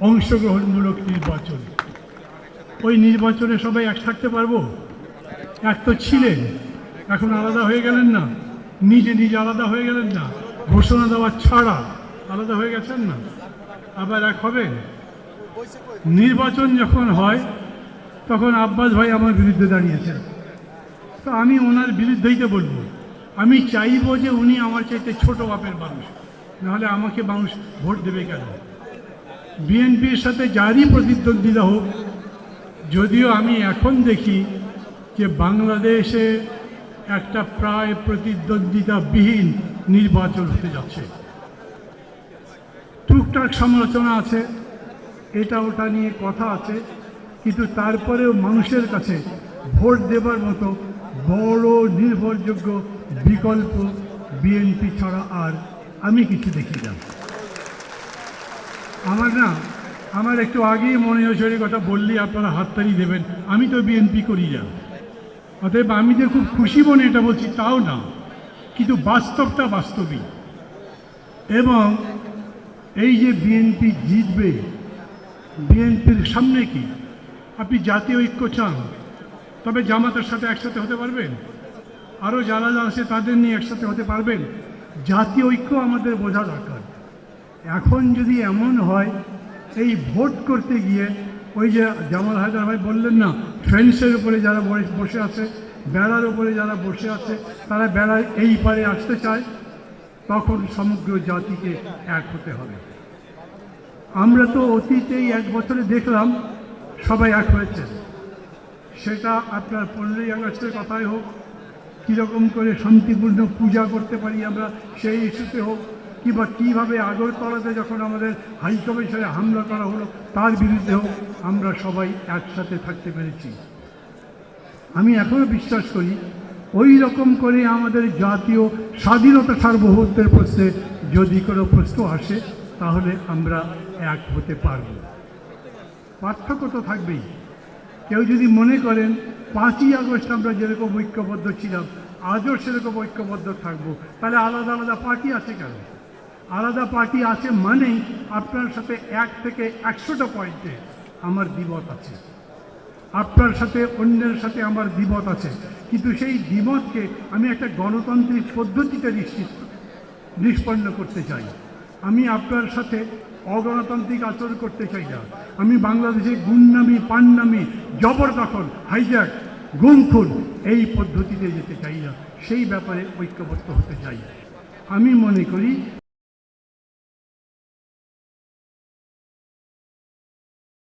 অংশগ্রহণমূলক নির্বাচন। ওই নির্বাচনে সবাই এক থাকতে পারবো? এক তো ছিলেন, এখন আলাদা হয়ে গেলেন না, নিজে নিজে আলাদা হয়ে গেলেন না, ঘোষণা দেওয়া ছাড়া আলাদা হয়ে গেছেন না, আবার এক হবেন? নির্বাচন যখন হয় তখন আব্বাস ভাই আমার বিরুদ্ধে দাঁড়িয়েছেন, তো আমি ওনার বিরুদ্ধেই তো বলবো। আমি চাইবো যে উনি আমার চাইতে ছোট বাপের মানুষ, নাহলে আমাকে মানুষ ভোট দেবে কেন? বিএনপির সাথে যারই প্রতিদ্বন্দ্বিতা হোক, যদিও আমি এখন দেখি যে বাংলাদেশে একটা প্রায় প্রতিদ্বন্দ্বিতাবিহীন নির্বাচন হতে যাচ্ছে। টুকটাক সমালোচনা আছে, এটা ওটা নিয়ে কথা আছে, কিন্তু তারপরেও মানুষের কাছে ভোট দেবার মতো বড় নির্ভরযোগ্য বিকল্প বিএনপি ছাড়া আর আমি কিছু দেখি না। আমার একটু আগেই মনে হয়েছে এই কথা বললেই আপনারা হাততালি দেবেন, আমি তো বিএনপি করি না। অতএব আমি যে খুব খুশি মনে এটা বলছি তাও না, কিন্তু বাস্তবটা বাস্তবই। এবং এই যে বিএনপি জিতবে, বিএনপির সামনে কি আপনি জাতীয় ঐক্য চান? তবে জামাতের সাথে একসাথে হতে পারবেন, আরও যারা আছে তাদের নিয়ে একসাথে হতে পারবেন। জাতীয় ঐক্য আমাদের বোঝা দরকার। এখন যদি এমন হয় এই ভোট করতে গিয়ে ওই যে জামাল হায়দার ভাই বললেন না, ফেন্সের উপরে যারা বসে আছে, বেড়ার উপরে যারা বসে আছে, তারা বেড়ায় এই পারে আসতে চায়, তখন সমগ্র জাতিকে এক হতে হবে। আমরা তো অতীতেই 1 বছরে দেখলাম সবাই এক হয়েছে, সেটা আপনার 15ই আগস্টের কথাই হোক, কীরকম করে শান্তিপূর্ণ পূজা করতে পারি আমরা সেই ইস্যুতে হোক, কিংবা কীভাবে আগরতলাতে যখন আমাদের হাইকমিশনে হামলা করা হলো তার বিরুদ্ধে হোক, আমরা সবাই একসাথে থাকতে পেরেছি। আমি এখনও বিশ্বাস করি ওই রকম করে আমাদের জাতীয় স্বাধীনতা সার্বভৌমত্বের প্রশ্নে যদি কোনো প্রশ্ন আসে তাহলে আমরা এক হতে পারব। পার্থক্য তো থাকবেই। কেউ যদি মনে করেন 5ই আগস্ট আমরা যেরকম ঐক্যবদ্ধ ছিলাম আজও সেরকম ঐক্যবদ্ধ থাকবো, তাহলে আলাদা আলাদা পার্টি আছে কেন? আলাদা পার্টি আছে মানেই আপনার সাথে 1 থেকে 100টা পয়েন্টে আমার দ্বিমত আছে, আপনার সাথে অন্যের সাথে আমার দ্বিমত আছে, কিন্তু সেই দ্বিমতকে আমি একটা গণতান্ত্রিক পদ্ধতিতে নিষ্পন্ন করতে চাই। আমি আপনার সাথে অগণতান্ত্রিক আচরণ করতে চাই না। আমি বাংলাদেশে গুন্ডামি, পান্নামি, জবরদখল, হাইজ্যাক, গুম-খুন এই পদ্ধতিতে যেতে চাই না, সেই ব্যাপারে ঐক্যবদ্ধ হতে চাই। আমি মনে করি